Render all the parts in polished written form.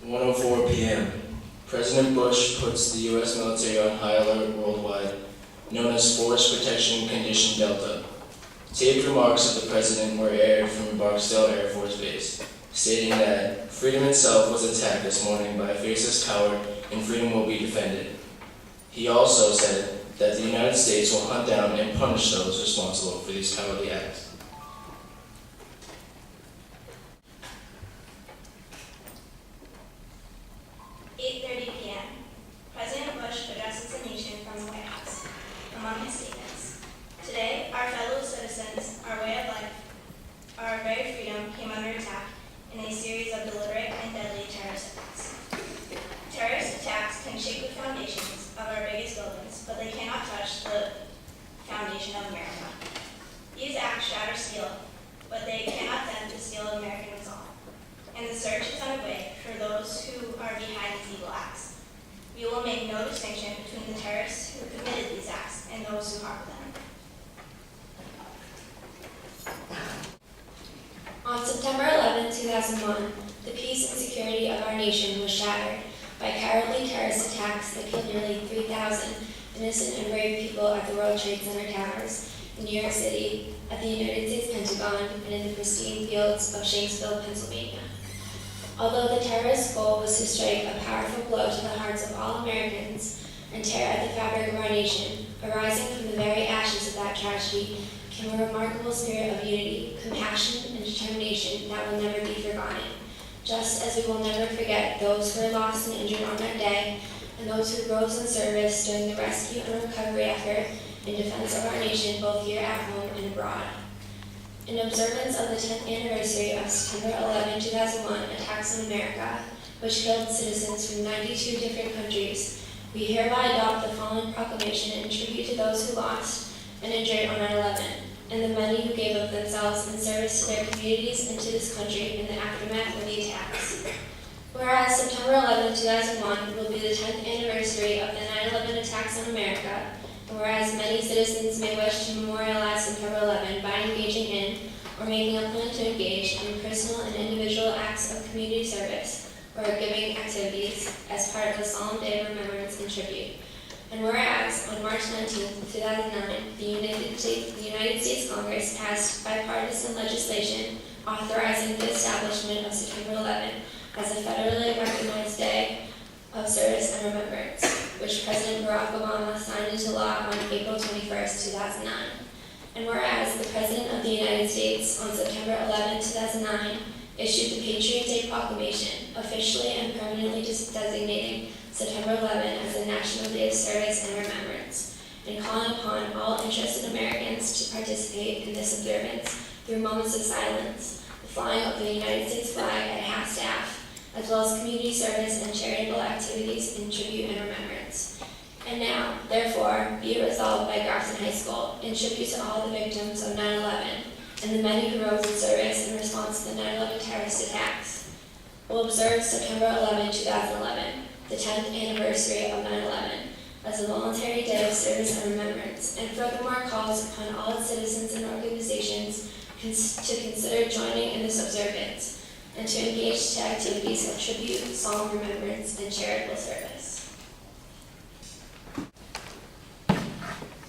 1:04 p.m. President Bush puts the U.S. military on high alert worldwide, known as Force Protection Condition Delta. Taped remarks of the president were aired from Barksdale Air Force Base, stating that freedom itself was attacked this morning by a faceless coward and freedom will be defended. He also said that the United States will hunt down and punish those responsible for these cowardly acts. President Bush addresses the nation from the White House. Among his statements, today, our fellow citizens, our way of life, our very freedom came under attack in a series of deliberate and deadly terrorist attacks. Terrorist attacks can shake the foundations of our biggest buildings, but they cannot touch the foundation of America. These acts shatter steel, but they cannot dent the steel of American resolve. And the search is underway for those who are behind these evil acts. We will make no distinction between the terrorists who committed these acts and those who harbored them. On September 11, 2001, the peace and security of our nation was shattered by cowardly terrorist attacks that killed nearly 3,000 innocent and brave people at the World Trade Center towers in New York City, at the United States Pentagon, and in the pristine fields of Shanksville, Pennsylvania. Although the terrorist's goal was to strike a powerful blow to the hearts of all Americans and tear at the fabric of our nation, arising from the very ashes of that tragedy came a remarkable spirit of unity, compassion, and determination that will never be forgotten, just as we will never forget those who were lost and injured on that day, and those who rose in service during the rescue and recovery effort in defense of our nation both here at home and abroad. In observance of the 10th anniversary of September 11, 2001 attacks on America, which killed citizens from 92 different countries, we hereby adopt the following proclamation in tribute to those who lost and injured on 9/11, and the many who gave up themselves in service to their communities and to this country in the aftermath of the attacks. Whereas September 11, 2001 will be the 10th anniversary of the 9/11 attacks on America, and whereas many citizens may wish to memorialize September 11 by engaging in or making a plan to engage in personal and individual acts of community service or giving activities as part of the solemn day of remembrance and tribute. And whereas on March 19, 2009, the United States Congress passed bipartisan legislation authorizing the establishment of September 11 as a federally recognized day of service and remembrance, which President Barack Obama signed into law on April 21, 2009. And whereas the President of the United States on September 11, 2009 issued the Patriot Day Proclamation, officially and permanently designating September 11 as a National Day of Service and Remembrance, and calling upon all interested Americans to participate in this observance through moments of silence, the flying of the United States flag at half-staff, as well as community service and charitable activities in tribute and remembrance. And now, therefore, be it resolved by Grafton High School, in tribute to all the victims of 9/11 and the many who rose in service in response to the 9/11 terrorist attacks, will observe September 11, 2011, the 10th anniversary of 9/11, as a voluntary day of service and remembrance, and furthermore calls upon all its citizens and organizations to consider joining in this observance, and to engage to activities of tribute, solemn remembrance, and charitable service.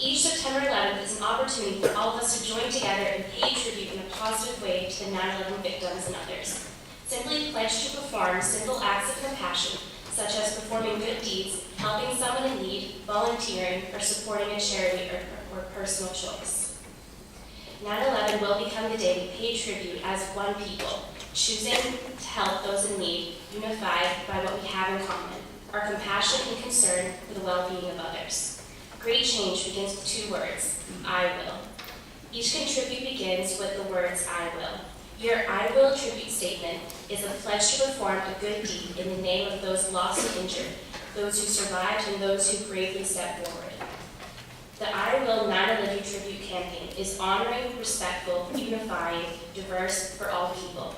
Each September 11th is an opportunity for all of us to join together and pay tribute in a positive way to the 9/11 victims and others. Simply pledge to perform simple acts of compassion, such as performing good deeds, helping someone in need, volunteering, or supporting a charity or personal choice. 9/11 will become the day we pay tribute as one people, choosing to help those in need, unified by what we have in common, our compassion and concern for the well-being of others. Great change begins with 2 words, I will. Each contribute begins with the words, I will. Your I will tribute statement is a pledge to perform a good deed in the name of those lost and injured, those who survived, and those who bravely stepped forward. The I Will 9/11 Tribute campaign is honoring, respectful, unifying, diverse for all people.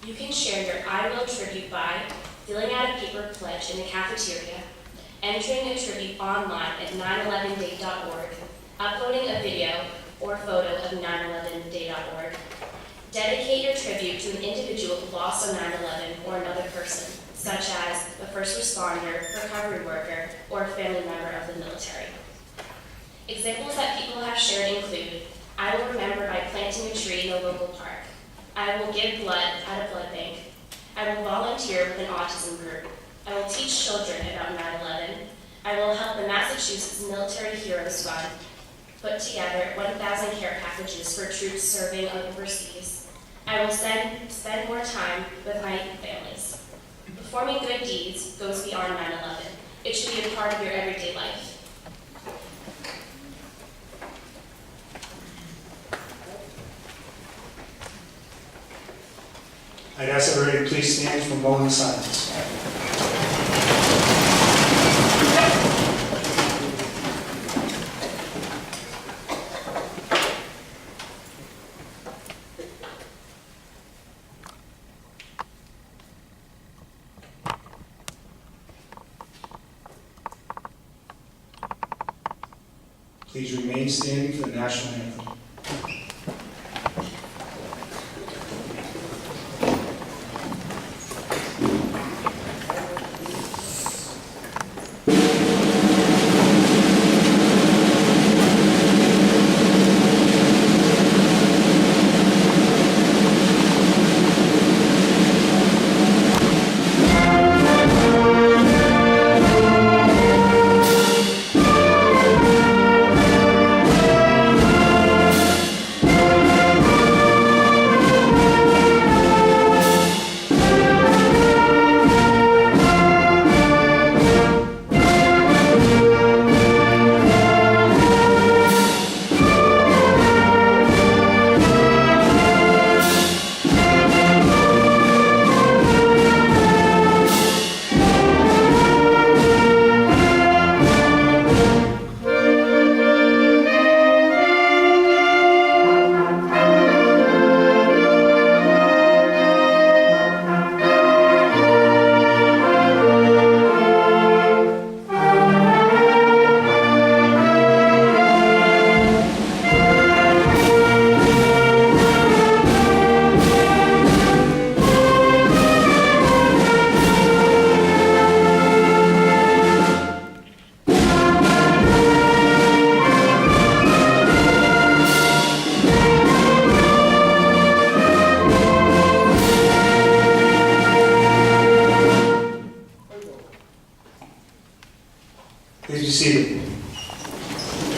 You can share your I Will tribute by filling out a paper pledge in the cafeteria, entering a tribute online at 911day.org, uploading a video or photo of 911day.org. Dedicate your tribute to an individual lost on 9/11 or another person, such as a first responder, recovery worker, or a family member of the military. Examples that people have shared include, I will remember by planting a tree in a local park. I will give blood at a blood bank. I will volunteer with an autism group. I will teach children about 9/11. I will help the Massachusetts Military Heroes Fund put together 1,000 care packages for troops serving overseas. I will spend more time with my families. Performing good deeds goes beyond 9/11. It should be a part of your everyday life. I'd ask everybody to please stand for a moment of silence. Please remain standing for the national anthem. Please be seated.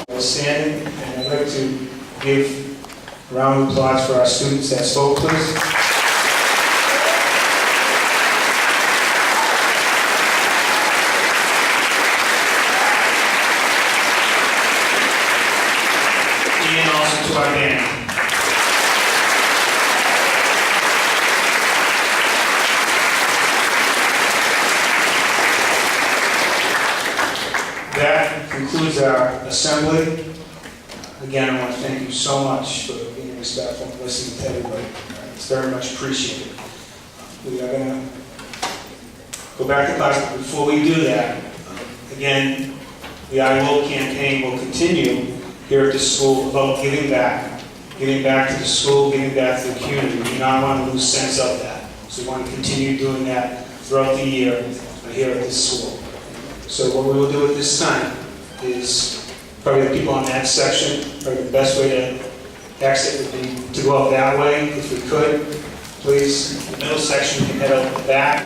We're standing, and I'd like to give a round of applause for our students that spoke, please. And also to our band. That concludes our assembly. Again, I want to thank you so much for being respectful and listening to everybody. It's very much appreciated. We are going to go back to class, but before we do that, again, the I Will campaign will continue here at the school about giving back to the school, giving back to the community. We do not want to lose sense of that. So we want to continue doing that throughout the year here at this school. So what we will do at this time is, probably the people on that section, probably the best way to exit would be to go out that way, if we could. Please, the middle section can head out the back.